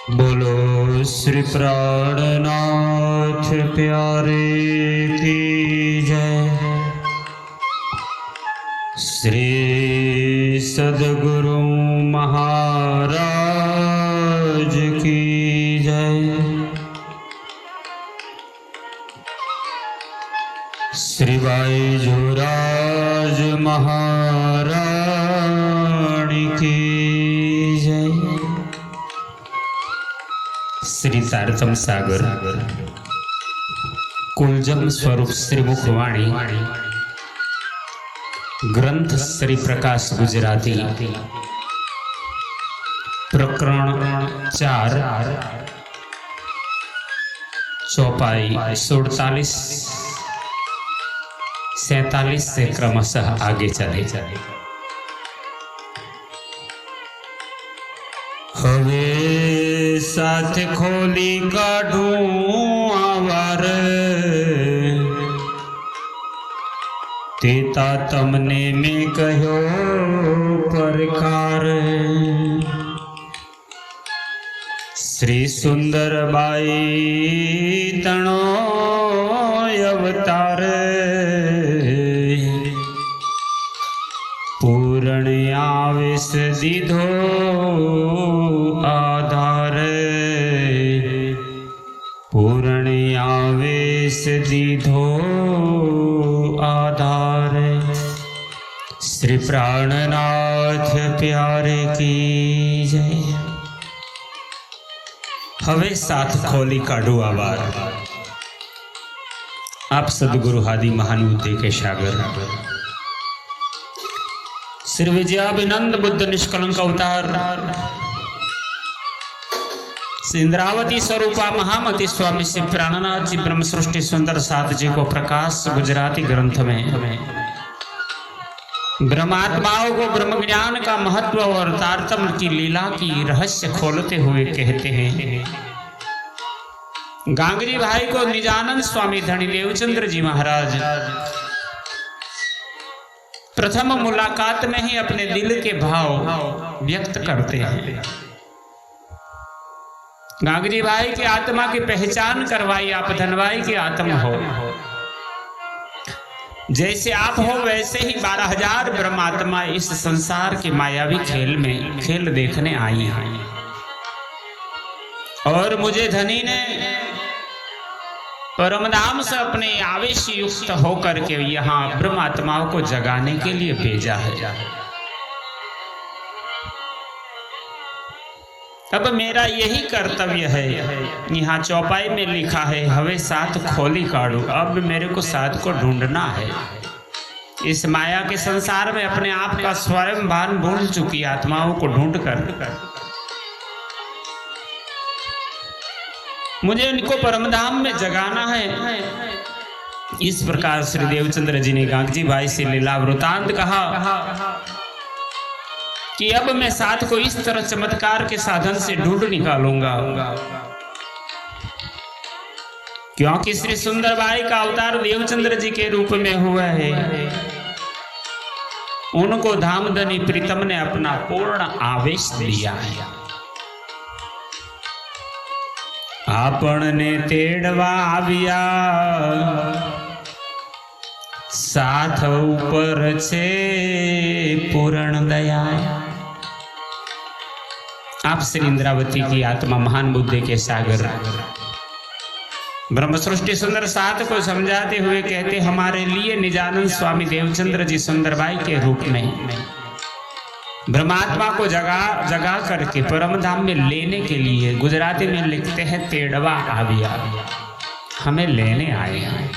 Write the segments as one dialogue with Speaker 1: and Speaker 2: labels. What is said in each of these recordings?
Speaker 1: बोलो श्री प्राणनाथ प्यारे की जय। श्री सद्गुरु महाराज की जय। श्री बाईजूराज महारानी की जय। श्री तारतम सागर कुलजम स्वरूप श्री मुखवाणी ग्रंथ श्री प्रकाश गुजराती प्रकरण 4 चौपाई 47 47 से क्रमशः आगे चले। हवे साथ खोली काढूं आवार तेता तमने में कहो परकार। श्री सुंदर बाई तणो अवतार पूर्ण आवेश दीधो आधार। पूर्ण आवेश दीधो आधार। श्री प्राणनाथ प्यारे की जय। हवे साथ खोली काढू आवार। आप सदगुरु हादी महानुभूति के सागर श्री विजयाभिनंद बुद्ध निष्कलंक अवतार श्री इंद्रावती स्वरूपा महामती स्वामी श्री प्राणनाथ जी ब्रह्म सृष्टि सुंदर साथ जी को प्रकाश गुजराती ग्रंथ में ब्रह्मात्माओं को ब्रह्म ज्ञान का महत्व और तारतम्य की लीला की रहस्य खोलते हुए कहते हैं। गांगरी भाई को निजानंद स्वामी धनी देवचंद्र जी महाराज प्रथम मुलाकात में ही अपने दिल के भाव व्यक्त करते हैं। गांगरी भाई की आत्मा की पहचान करवाई। आप धनवाई की आत्मा हो, जैसे आप हो वैसे ही 12,000 ब्रह्मात्मा इस संसार के मायावी खेल में खेल देखने आई हैं। और मुझे धनी ने परमधाम से अपने आवेश युक्त होकर के यहाँ ब्रह्मात्माओं को जगाने के लिए भेजा है। अब मेरा यही कर्तव्य है। यहाँ चौपाई में लिखा है हवे साथ खोली काढू। अब मेरे को साथ को ढूंढना है। इस माया के संसार में अपने आप का स्वयं भान भूल चुकी आत्माओं को ढूंढ कर मुझे इनको परमधाम में जगाना है। इस प्रकार श्री देवचंद्र जी ने गांगजी भाई से लीला वृतांत कहा कि अब मैं साथ को इस तरह चमत्कार के साधन से ढूंढ निकालूंगा, क्योंकि श्री सुंदरबाई का अवतार देवचंद्र जी के रूप में हुआ है। उनको धामधनी प्रीतम ने अपना पूर्ण आवेश दिया है। आपण ने तेड़वा आविया साथ ऊपर छे पूर्ण दया। आप श्री इंद्रावती की आत्मा महान बुद्धि के सागर ब्रह्म सृष्टि सुंदर साथ को समझाते हुए कहते हमारे लिए निजानंद स्वामी देवचंद्र जी सुंदरबाई के रूप में ब्रह्मात्मा को जगा करके परमधाम में लेने के लिए गुजराती में लिखते हैं तेड़वा आविया, हमें लेने आए हैं।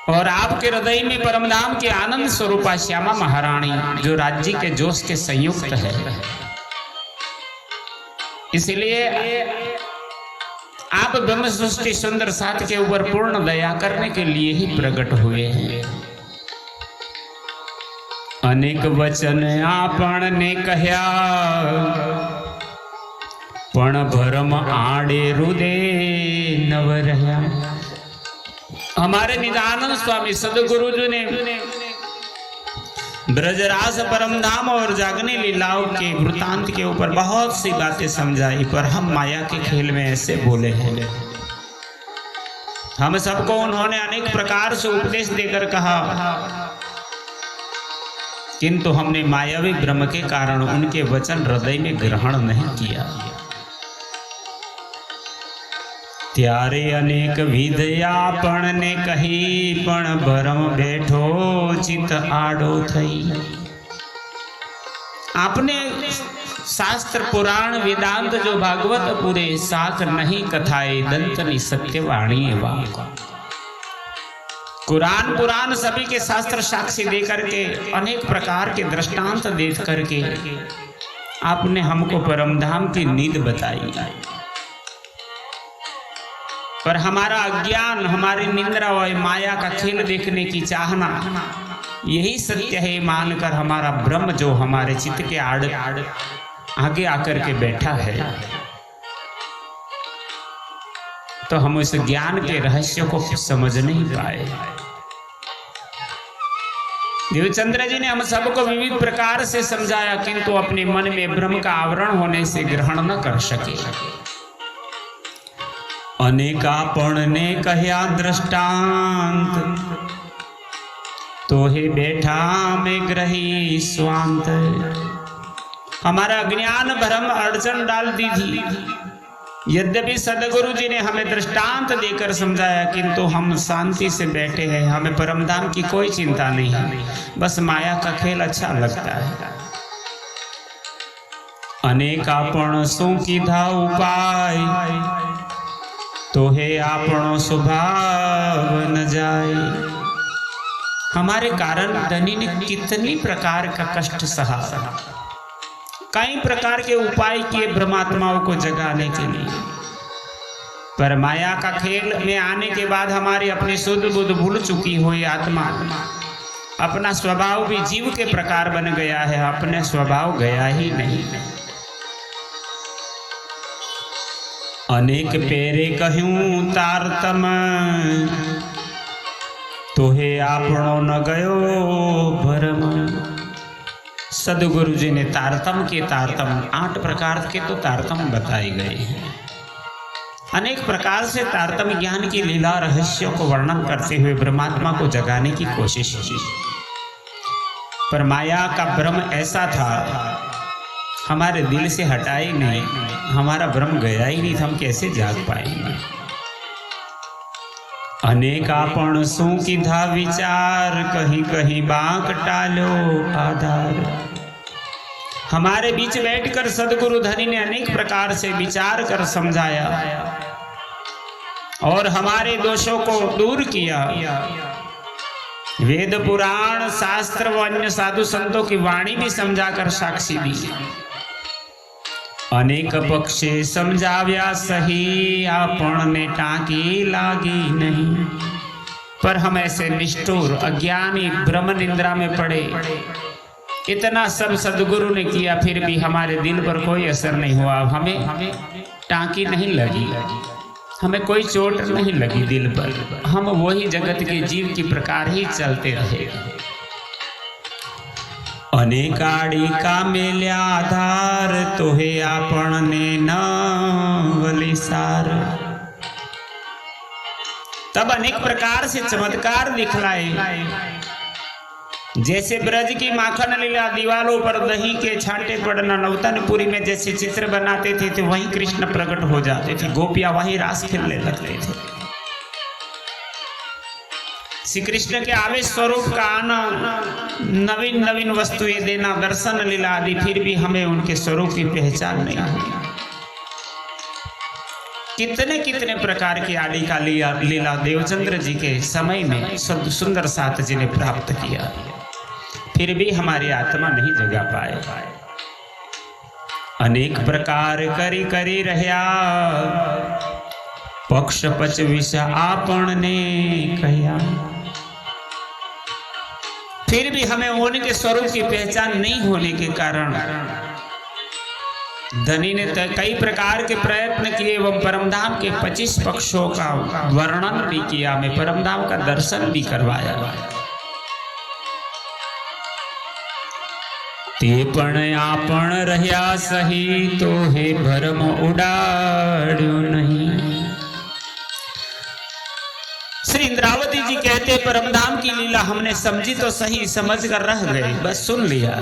Speaker 1: और आपके हृदय में परमधाम के आनंद स्वरूपा श्यामा महारानी जो राज्य के जोश के संयुक्त है, इसलिए आप ब्रह्म सृष्टि सुंदर साथ के ऊपर पूर्ण दया करने के लिए ही प्रकट हुए हैं। अनेक वचन आपण ने कह्या पण भरम आड़े रुदे नव रह्या। हमारे निजानंद स्वामी सदगुरु जी ने ब्रजराज परमधाम और जागने लीलाओं के वृतांत के ऊपर बहुत सी बातें समझाई, पर हम माया के खेल में ऐसे बोले हैं। हम सबको उन्होंने अनेक प्रकार से उपदेश देकर कहा, किंतु हमने मायावी भ्रम के कारण उनके वचन हृदय में ग्रहण नहीं किया। त्यारे अनेक विधयापण ने कही, पण भरम बैठो चित आडो थई। आपने शास्त्र पुराण वेदांत जो भागवत पूरे साख नहीं कथाए दंतनी सत्यवाणी वाक। कुरान पुराण सभी के शास्त्र साक्षी दे करके अनेक प्रकार के दृष्टांत दे करके आपने हमको परमधाम की नींद बताई, पर हमारा अज्ञान, हमारी निंद्रा और माया का खेल देखने की चाहना, यही सत्य है मानकर हमारा ब्रह्म जो हमारे चित्त के आड़ आगे आकर के बैठा है, तो हम उस ज्ञान के रहस्य को समझ नहीं पाए। देवचंद्र जी ने हम सबको विविध प्रकार से समझाया, किंतु अपने मन में भ्रम का आवरण होने से ग्रहण न कर सके। अनेकापण ने कहया दृष्टांत, तो हे बैठा में ग्रही स्वांत। हमारा अज्ञान भ्रम अड़चन डाल दी थी। यद्यपि सदगुरु जी ने हमें दृष्टांत देकर समझाया, किंतु हम शांति से बैठे हैं, हमें परमधाम की कोई चिंता नहीं है, बस माया का खेल अच्छा लगता है। अनेकापण सो कीधा उपाय, तो हे आपणो स्वभाव न जाए। हमारे कारण धनी ने कितनी प्रकार का कष्ट सहा, कई प्रकार के उपाय किए ब्रह्मात्माओं को जगाने के लिए, पर माया का खेल में आने के बाद हमारी अपनी शुद्ध बुद्ध भूल चुकी हुई आत्मा, अपना स्वभाव भी जीव के प्रकार बन गया है, अपने स्वभाव गया ही नहीं। अनेक पेरे कहूं तारतम, तो हे आपणो न गयो भरम। सदगुरु जी ने तारतम 8 प्रकार के तो तारतम बताए गए हैं। अनेक प्रकार से तारतम ज्ञान की लीला रहस्यों को वर्णन करते हुए ब्रह्मात्मा को जगाने की कोशिश की, पर माया का भ्रम ऐसा था, हमारे दिल से हटाए नहीं, हमारा भ्रम गया ही नहीं, हम कैसे जाग पाएंगे। अनेकापण सो कीधा विचार, कहीं कहीं बांक टालो आधार। हमारे बीच बैठकर सदगुरु धनी ने अनेक प्रकार से विचार कर समझाया और हमारे दोषों को दूर किया। वेद पुराण शास्त्र व अन्य साधु संतों की वाणी भी समझाकर साक्षी दी। अनेक पक्षे समझाव्या सही, आपण ने टांकी लागी नहीं। पर हम ऐसे निष्ठुर अज्ञानी भ्रम निंद्रा में पड़े, इतना सब सदगुरु ने किया, फिर भी हमारे दिल पर कोई असर नहीं हुआ। हमें टांकी नहीं लगी, हमें कोई चोट नहीं लगी दिल पर, हम वही जगत के जीव की प्रकार ही चलते रहे। अनेकाड़ी का मेल्या आधार, तो हे आपण ने न वलिसार। तब अनेक प्रकार से चमत्कार दिखलाए, जैसे ब्रज की माखन लीला, दीवालों पर दही के छांटे पड़ना, नवतनपुरी में जैसे चित्र बनाते थे तो वहीं कृष्ण प्रकट हो जाते थे, गोपियां वहीं रास खेलने लगते थे। श्री कृष्ण के आवेश स्वरूप का आना, नवीन नवीन वस्तुएं देना, दर्शन लीला आदि, फिर भी हमें उनके स्वरूप की पहचान नहीं हुई। कितने कितने प्रकार की आदि का लीला देवचंद्र जी के समय में सुंदर साथ जी ने प्राप्त किया, फिर भी हमारी आत्मा नहीं जगा पाए। अनेक प्रकार करी करी रहया, पक्ष पच विष आपण ने कहा। फिर भी हमें उनके स्वरूप की पहचान नहीं होने के कारण धनी ने कई प्रकार के प्रयत्न किए एवं परमधाम के 25 पक्षों का वर्णन भी किया, हमें परमधाम का दर्शन भी करवाया। ते पण आपण रह्या सही, तो हे भरम उडाड्यो नहीं। श्री इंद्रावती जी कहते परमधाम की लीला हमने समझी तो सही, समझ कर रह गए, बस सुन लिया,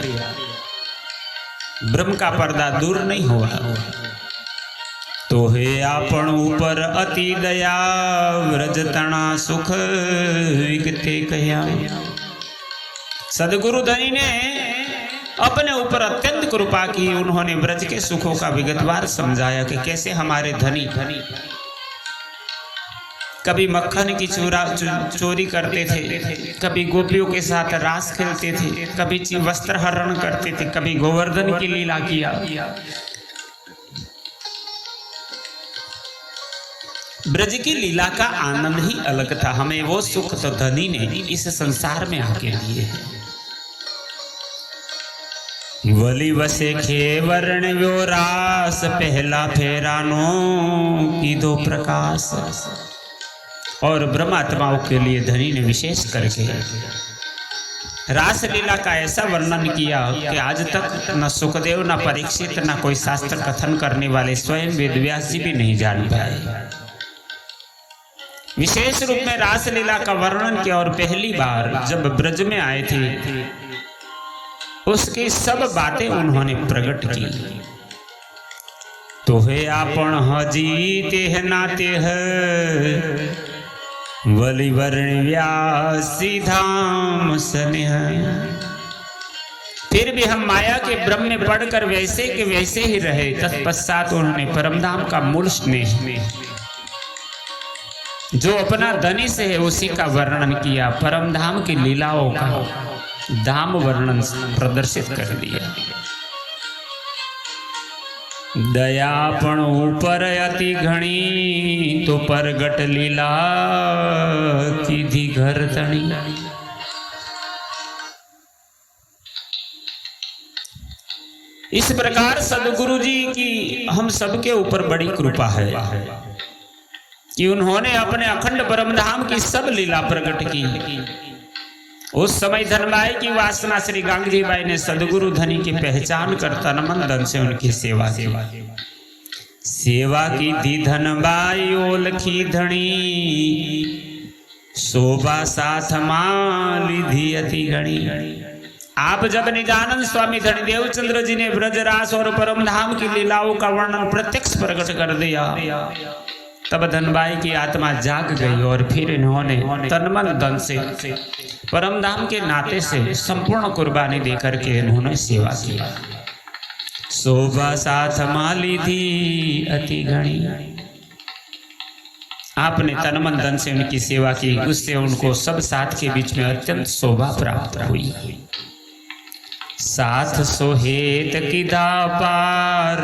Speaker 1: ब्रह्म का पर्दा दूर नहीं हुआ। तो हे आपण ऊपर अति दया, व्रज तना सुख विगते कया। सदगुरु धनी ने अपने ऊपर अत्यंत कृपा की, उन्होंने ब्रज के सुखों का विगतवार समझाया कि कैसे हमारे धनी कभी मक्खन की चोरी करते थे, कभी गोपियों के साथ रास खेलते थे, कभी वस्त्र हरण करते थे, कभी गोवर्धन की लीला किया। ब्रज की लीला का आनंद ही अलग था। हमें वो सुख तो धनी ने इस संसार में आके दिए हैं। वली वसे खे वर्ण व्यो रास, पहला फेरानो की दो प्रकाश। और ब्रह्मात्माओं के लिए धनी ने विशेष करके रासलीला का ऐसा वर्णन किया कि आज तक न सुखदेव, न परीक्षित, न कोई शास्त्र कथन करने वाले स्वयं वेदव्यास जी भी नहीं जान पाए। विशेष रूप में रासलीला का वर्णन किया और पहली बार जब ब्रज में आए थे उसकी सब बातें उन्होंने प्रकट की। तो हे आपण हजी तेह नाते है, वली वर्ण व्यासी धाम स्नेह। फिर भी हम माया के ब्रह्म में पढ़कर वैसे के वैसे ही रहे। तत्पश्चात उन्होंने परमधाम का मूल स्नेह जो अपना धनी से है उसी का वर्णन किया। परमधाम की लीलाओं का धाम वर्णन प्रदर्शित कर दिया। दयापण ऊपर अति घणी, तो परगट लीला की घर तणी। इस प्रकार सदगुरु जी की हम सबके ऊपर बड़ी कृपा है कि उन्होंने अपने अखंड परमधाम की सब लीला प्रकट की। उस समय धनबाई की वासना श्री गांगजी बाई ने सदगुरु धनी की पहचान कर तन मन धन से उनकी सेवा की थी। धनबाई ओलखी धनी, शोभा साथ मालिधी अति गणी। आप जब निजानंद स्वामी धनी देवचंद्र जी ने ब्रजरास और परमधाम की लीलाओं का वर्णन प्रत्यक्ष प्रकट कर दिया, तब धनबाई की आत्मा जाग गई और फिर इन्होंने तनमन धन से परमधाम के नाते से संपूर्ण कुर्बानी देकर के इन्होंने सेवा की। शोभा साथ माली थी अति घणी। आपने तनमन धन से उनकी सेवा की, उससे उनको सब साथ के बीच में अत्यंत शोभा प्राप्त हुई। साथ सोहेत की दापार,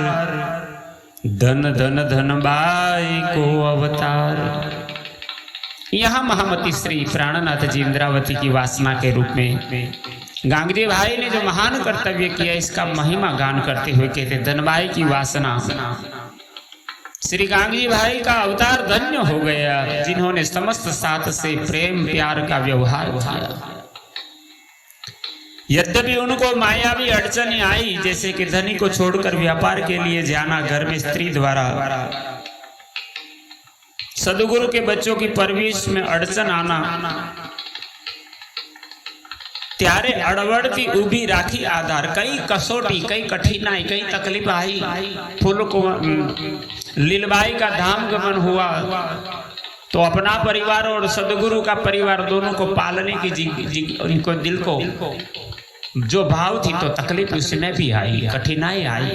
Speaker 1: धन धन धनबाई को अवतार। यहाँ महामती श्री प्राणनाथ जी इंद्रावती की वासना के रूप में गांगजी भाई ने जो महान कर्तव्य किया, इसका महिमा गान करते हुए कहते धनबाई की वासना श्री गांगजी भाई का अवतार धन्य हो गया, जिन्होंने समस्त साथ से प्रेम प्यार का व्यवहार किया। यद्यपि उनको मायावी अड़चने आई, जैसे कि धनी को छोड़कर व्यापार के लिए जाना, घर में स्त्री द्वारा सदगुरु के बच्चों की परवरिश में अड़चन आना, त्यारे अड़वड़ती उभी राखी आधार। कई कसौटी, कई कठिनाई, कई तकलीफ आई। फूल को लीलबाई का धाम गमन हुआ तो अपना परिवार और सदगुरु का परिवार दोनों को पालने की उनको दिल को जो भाव थी, तो तकलीफ उसमें भी आई, कठिनाई आई।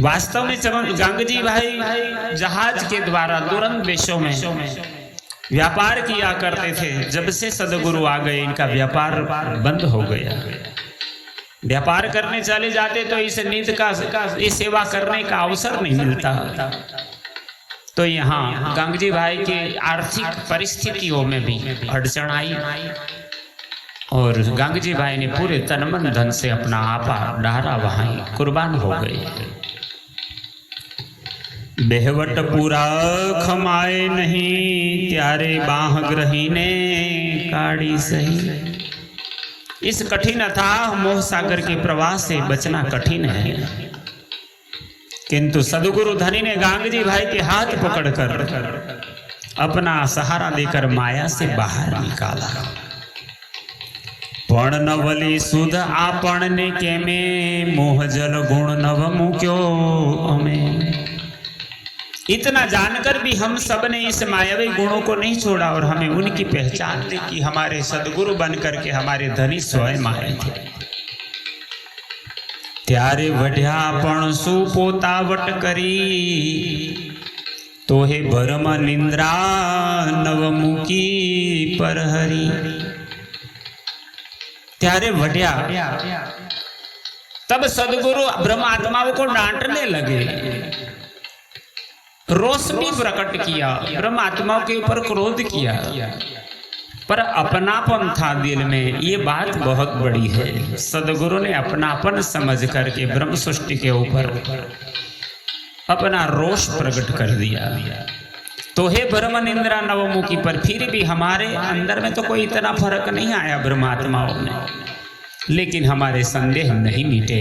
Speaker 1: वास्तव में गांगजी भाई जहाज के द्वारा तुरंत देशों में व्यापार किया करते थे। जब से सदगुरु आ गए, इनका व्यापार बंद हो गया। व्यापार करने चले जाते तो इस नीति का इस सेवा करने का अवसर नहीं मिलता। तो यहाँ गांगजी भाई की आर्थिक परिस्थितियों में भी अड़चन आई और गांगजी भाई ने पूरे तनमन धन से अपना आपा डारा वहां कुर्बान हो गए। बेहवट पूरा खमाए नहीं, त्यारे बाह ग्रही ने काड़ी सही। इस कठिन अथाह मोह सागर के प्रवाह से बचना कठिन है, किंतु सदगुरु धनी ने गांगजी भाई के हाथ पकड़कर अपना सहारा देकर माया से बाहर निकाला। पण नवली सुध आपण ने के में मोह जल गुण नव मुक्यो हमें। इतना जानकर भी हम सब ने इस मायावी गुणों को नहीं छोड़ा और हमें उनकी पहचान दी कि हमारे सदगुरु बन करके हमारे धनी स्वयं आए थे। त्यारे वढ़्या पण सुपोतावट करी तो हे भरम निंद्रा नवमुखी पर हरी। त्यारे वढ़्या तब सदगुरु ब्रह्म आत्माओं को डांटने लगे, रोष भी प्रकट किया, ब्रह्म आत्माओं के ऊपर क्रोध किया, पर अपनापन था दिल में। ये बात बहुत बड़ी है। सदगुरु ने अपनापन समझ करके ब्रह्म सृष्टि के ऊपर अपना रोष प्रकट कर दिया। तो हे ब्रह्म निंद्रा नवमुखी पर, फिर भी हमारे अंदर में तो कोई इतना फर्क नहीं आया ब्रह्मात्माओं में, लेकिन हमारे संदेह नहीं मिटे।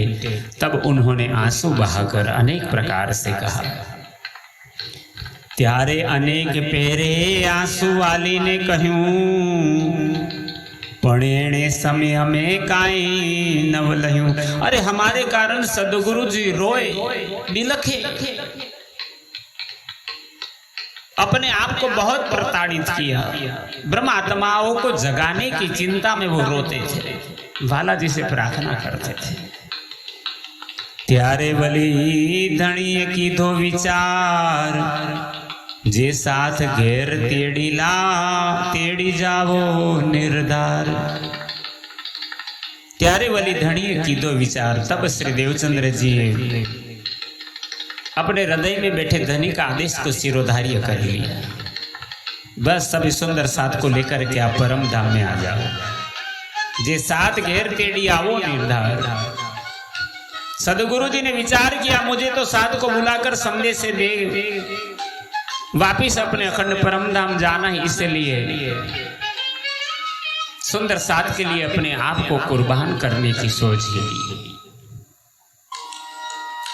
Speaker 1: तब उन्होंने आंसू बहाकर अनेक प्रकार से कहा, त्यारे अनेक पेरे आंसू वाली ने कहूं पणेणे समय में काई नव लयूं। अरे हमारे कारण सदगुरु जी रोए, बिलखे, अपने आप को बहुत प्रताड़ित किया। ब्रह्म आत्माओं को जगाने की चिंता में वो रोते थे, बालाजी से प्रार्थना करते थे। त्यारे वली धणी की दो विचार जे साथ घेर तेड़ी जावो निर्धार। त्यारे वली धणी की दो विचार। तब श्री देवचंद्र जी अपने हृदय में बैठे धनी का आदेश को सिरोधार्य कर लिया। बस सभी सुंदर साथ को लेकर के आप परम धाम में आ जाओ, जे साथ घेर तेड़ी आवो निर्धार। सदगुरु जी ने विचार किया, मुझे तो साथ को बुलाकर संदेश से दे वापिस अपने अखंड परम धाम जाना है, इसलिए सुंदर साथ के लिए अपने आप को कुर्बान करने की सोच ली।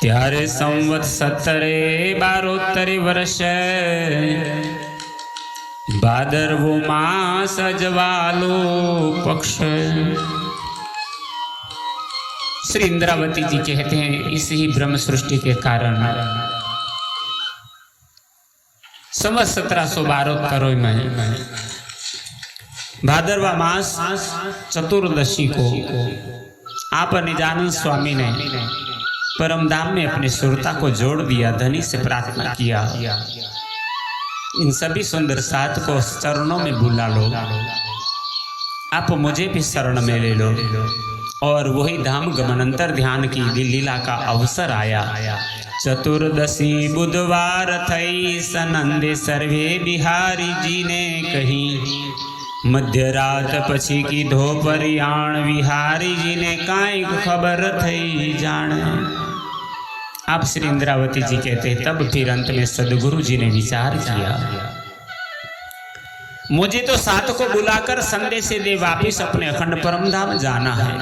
Speaker 1: त्यारे संवत 17-12 वर्ष भादरवो मास अजवालो पक्ष। श्री इंद्रावती जी कहते हैं, इस ही ब्रह्म सृष्टि के कारण संवत 1712 में भादरवा मास चतुर्दशी को आप निजानंद स्वामी ने परम धाम में अपनी सुरता को जोड़ दिया। धनी से प्रार्थना किया, इन सभी सुंदर साथ को चरणों में बुला लो, आप मुझे भी शरण में ले लो। और वही धाम गमनंतर ध्यान की लीला का अवसर आया। चतुर्दशी बुधवार थई सनंदे सर्वे बिहारी जी ने कही। मध्य रात पछी की धोपरियाण बिहारी जी ने काई खबर थई जान। आप श्री इंद्रावती जी कहते, तब फिर अंत में सदगुरु जी ने विचार किया, मुझे तो साथ को बुलाकर संदेश दे वापिस अपने अखंड परम धाम जाना है।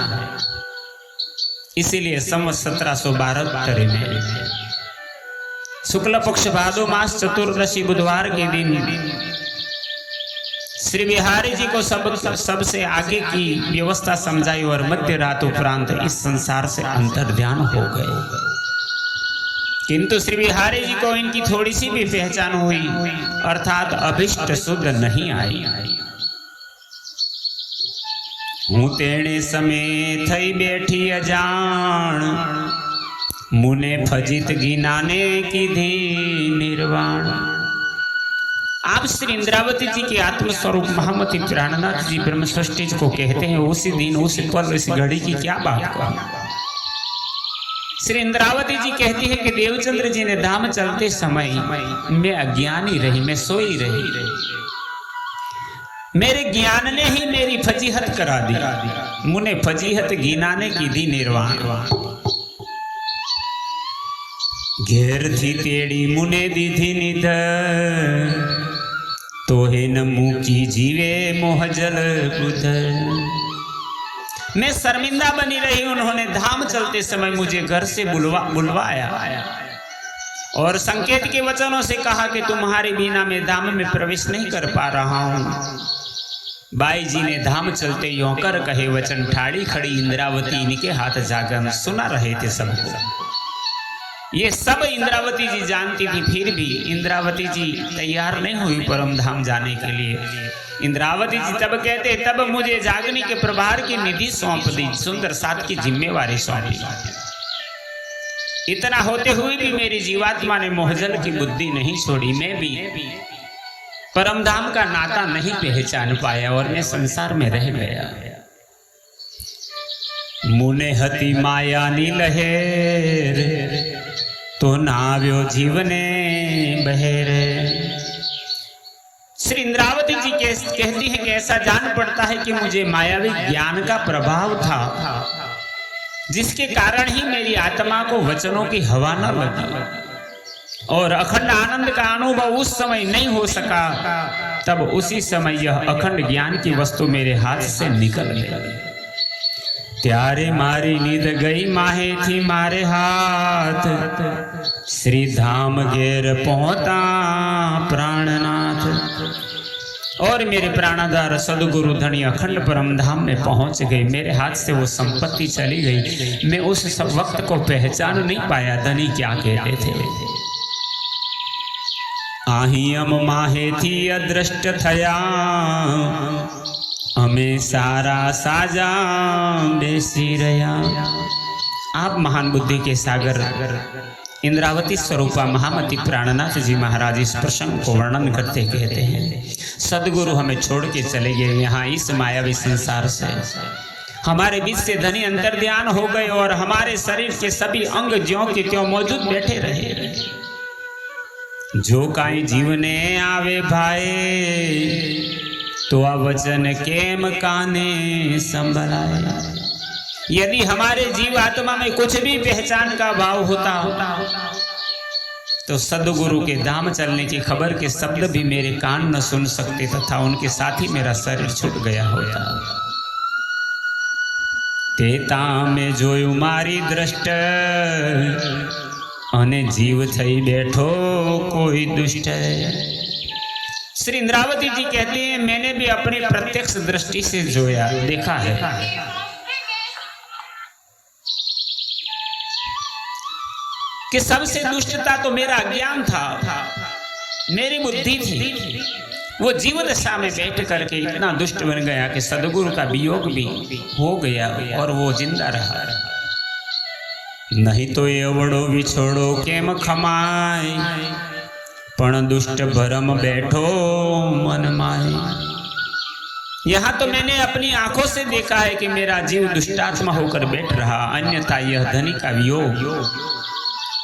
Speaker 1: इसीलिए संवत 1712 में शुक्ल पक्ष भादो मास चतुर्दशी बुधवार के दिन श्री बिहारी जी को सबसे आगे की व्यवस्था समझाई और मध्य रात उपरांत इस संसार से अंतर्ध्यान हो गए। किंतु श्री बिहारी जी को इनकी थोड़ी सी भी पहचान हुई, अर्थात अभिष्ट शुद्ध नहीं आई। हूँ तेणे समय थई बैठी अजान, मुने फजित गिनाने की धी निर्वाण। आप श्री इंद्रावती जी के आत्मस्वरूप महामती प्राणनाथ जी ब्रह्म सृष्टि को कहते हैं, उसी दिन उस पल इस घड़ी की क्या बात कहा। श्री इंद्रावती जी कहती है कि देवचंद्र जी ने धाम चलते समय मैं अज्ञानी रही, मैं सोई रही, मेरे ज्ञान ने ही मेरी फजीहत करा दी। मुने फजीहत गिनाने की दी निर्वाण। घेर थी तेड़ी मुने दी थी निध, तो हे न मुकी जीवे मोहजल बुध। मैं शर्मिंदा बनी रही। उन्होंने धाम चलते समय मुझे घर से बुलवाया और संकेत के वचनों से कहा कि तुम्हारे बिना मैं धाम में प्रवेश नहीं कर पा रहा हूं। बाई जी ने धाम चलते यों कर कहे वचन ठाड़ी खड़ी इंद्रावती इनके हाथ जागन सुना रहे थे सबको। ये सब इंद्रावती जी जानती थी, फिर भी इंद्रावती जी तैयार नहीं हुई परम धाम जाने के लिए। इंद्रावती जी तब कहते तब मुझे जागने के प्रभार की निधि सौंप दी, सुंदर साथ की जिम्मेवारी सौंपी। इतना होते हुए भी मेरी जीवात्मा ने मोहजल की बुद्धि नहीं छोड़ी। मैं भी परमधाम का नाता नहीं पहचान पाया और मैं संसार में रह गया। मुने हती माया नी लहेर तो नाव्यो जीवने बहेर। श्री इंद्रावती जी कहती है कि ऐसा जान पड़ता है कि मुझे मायावी ज्ञान का प्रभाव था, जिसके कारण ही मेरी आत्मा को वचनों की हवा न लगी और अखंड आनंद का अनुभव उस समय नहीं हो सका। तब उसी समय यह अखंड ज्ञान की वस्तु मेरे हाथ से निकल गई। त्यारे मारी नींद गई माहे थी मारे हाथ, श्री धाम घेर पहुंचा प्राणनाथ। और मेरे प्राणाधार सदगुरु धनी अखंड परम धाम में पहुंच गए। मेरे हाथ से वो संपत्ति चली गई। मैं उस सब वक्त को पहचान नहीं पाया धनी क्या कहते थे। आहियम माहे थी अदृष्ट थया, हमें सारा साजा बेसी रया। आप महान बुद्धि के सागर इंद्रावती स्वरूपा महामती प्राणनाथ जी महाराज इस प्रसंग को वर्णन करते कहते हैं सदगुरु हमें छोड़ के चले गए यहाँ इस मायावी संसार से। हमारे बीच से धनी अंतर्ध्यान हो गए और हमारे शरीर के सभी अंग ज्यों के त्यों मौजूद बैठे रहे। जो काई जीवने आवे भाई, तो वचन केम काने संभलाए। यदि हमारे जीव आत्मा में कुछ भी पहचान का भाव होता तो सदगुरु के धाम चलने की खबर के शब्द भी मेरे कान न सुन सकते तथा उनके साथ ही मेरा शरीर छूट गया होता। तेता में जोयु मारी दृष्ट अने जीव थई बैठो कोई दुष्ट। श्री इंद्रावती जी कहते हैं मैंने भी अपनी प्रत्यक्ष दृष्टि से जोया देखा है कि सबसे दुष्टता तो मेरा ज्ञान था, मेरी बुद्धि थी। वो जीव दशा में बैठ करके इतना दुष्ट बन गया कि सदगुरु का वियोग भी हो गया और वो जिंदा रहा। नहीं तो एवड़ो विछोड़ो केम खमाय, पण दुष्ट भरम बैठो मन माय। यहाँ तो मैंने अपनी आंखों से देखा है कि मेरा जीव दुष्टात्मा होकर बैठ रहा, अन्यथा यह धनी का वियोग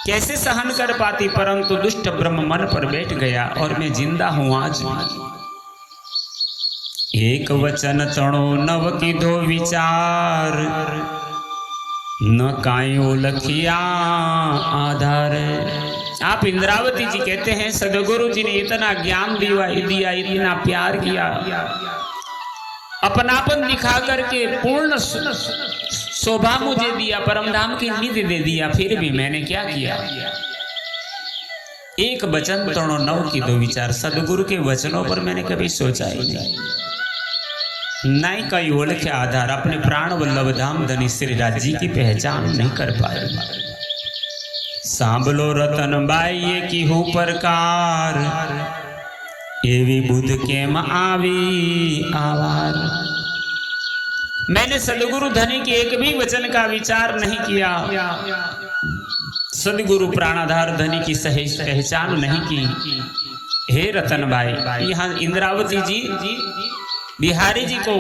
Speaker 1: कैसे सहन कर पाती, परंतु दुष्ट ब्रह्म मन पर बैठ गया और मैं जिंदा हूं आज। एक वचन तणो नव कीधो विचार, न कायो लखिया आधार। आप इंद्रावती जी कहते हैं सदगुरु जी ने इतना ज्ञान दिया, इतना प्यार किया, अपनापन दिखा करके पूर्ण शोभा मुझे दिया, परमधाम की निधि दे दिया, फिर भी मैंने क्या किया। एक वचन तणो नव की दो विचार। सदगुरु के वचनों पर मैंने कभी सोचा ही नहीं कई ओल के आधार अपने प्राण वल्लभ धाम धनी श्री राज जी की पहचान नहीं कर पाए। सांभलो रतन बाई ये की हूँ प्रकार, एवी बुध केम आवी आवार। मैंने सदगुरु धनी के एक भी वचन का विचार नहीं किया, सदगुरु प्राणाधार धनी की सही पहचान नहीं की। हे रतन भाई, यहाँ इंद्रावती जी बिहारी जी को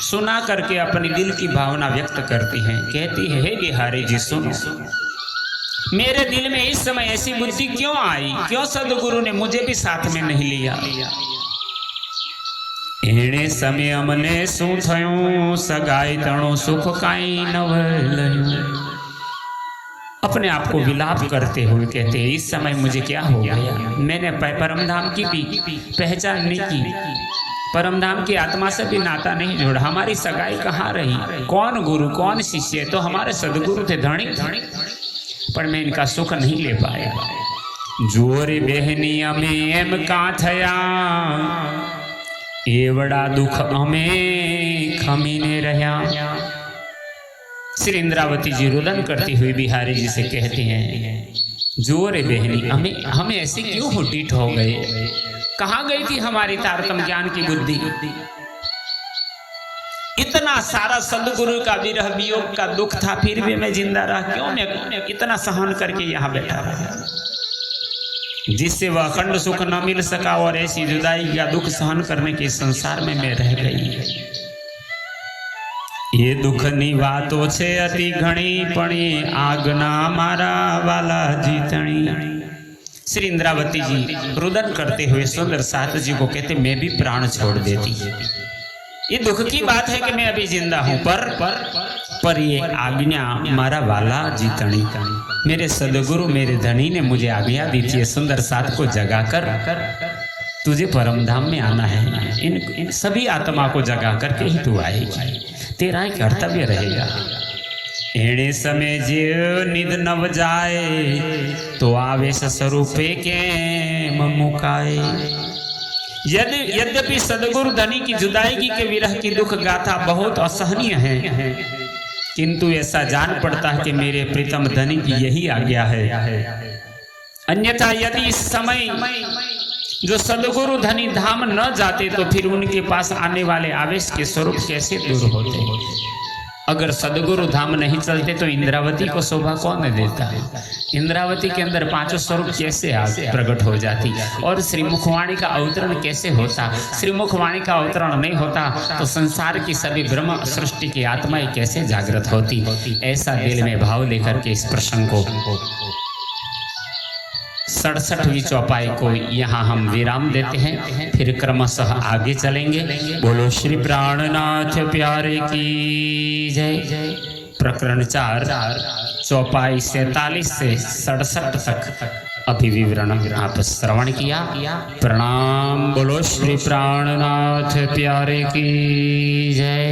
Speaker 1: सुना करके अपनी दिल की भावना व्यक्त करती हैं। कहती है हे बिहारी जी सुनो, मेरे दिल में इस समय ऐसी बुद्धि क्यों आई, क्यों सदगुरु ने मुझे भी साथ में नहीं लिया। एणे समय अमने शू थयूं, सगाई तणो सुख काई नव लयूं। अपने आप को विलाप करते हुए कहते हैं इस समय मुझे क्या हो गया, मैंने परमधाम की भी पहचान नहीं की, परमधाम की आत्मा से भी नाता नहीं जोड़ा। हमारी सगाई कहाँ रही, कौन गुरु कौन शिष्य, तो हमारे सदगुरु थे, धनी, पर मैं इनका सुख नहीं ले पाया। जोरे बहनी अमे एम का थया, एवड़ा दुख अमे खमीने रहा। श्री इंद्रावती जी रुदन करती हुई बिहारी जी से कहते हैं, जोरे बहनी हमें ऐसे क्यों हुटीट हो गए, कहाँ गई थी हमारी तारतम ज्ञान की बुद्धि। इतना सारा सदगुरु का विरह वियोग का दुख था, फिर भी मैं जिंदा रहा, क्यों मैं इतना सहन करके यहाँ बैठा रहा, जिससे वह अखंड सुख न मिल सका और ऐसी जुदाई का दुख सहन करने के संसार में मैं रह गई। ये दुख नी वातो छे अति घणी, पण आगना मारा वाला जीतणी। श्री इंद्रावती जी रुदन करते हुए सुंदर साथ जी को कहते, मैं भी प्राण छोड़ देती। ये दुख की बात है कि मैं अभी जिंदा हूं, पर ये आज्ञा मारा वाला जीतणी, मेरे सदगुरु मेरे धनी ने मुझे आज्ञा दी थी सुंदर साथ को जगाकर तुझे परमधाम में आना है। इन सभी आत्मा को जगा करके ही तू आएगी, तेरा एक कर्तव्य रहेगा। एणे समय जीव निद नव जाए, तो आवेश स्वरूपे के मुकाए। यद्यपि सदगुरु धनी की जुदाई के विरह की दुख गाथा बहुत असहनीय है, किंतु ऐसा जान पड़ता है कि मेरे प्रीतम धनी की यही आज्ञा है। अन्यथा यदि इस समय जो सदगुरु धनी धाम न जाते, तो फिर उनके पास आने वाले आवेश के स्वरूप कैसे दूर होते। अगर सदगुरु धाम नहीं चलते तो इंद्रावती को शोभा कौन देता। इंद्रावती के अंदर पांचों स्वरूप कैसे प्रकट हो जाती, और श्री मुखवाणी का अवतरण कैसे होता। श्री मुखवाणी का अवतरण नहीं होता तो संसार की सभी ब्रह्म सृष्टि की आत्माएं कैसे जागृत होती। ऐसा दिल में भाव लेकर के इस प्रसंग को 67वीं चौपाई को यहाँ हम विराम देते हैं, फिर क्रमशः आगे चलेंगे। बोलो श्री प्राणनाथ प्यारे की जय। प्रकरण 4 चौपाई 47 से 67 तक अभी विवरण आप श्रवण किया। प्रणाम। बोलो श्री प्राणनाथ प्यारे की जय।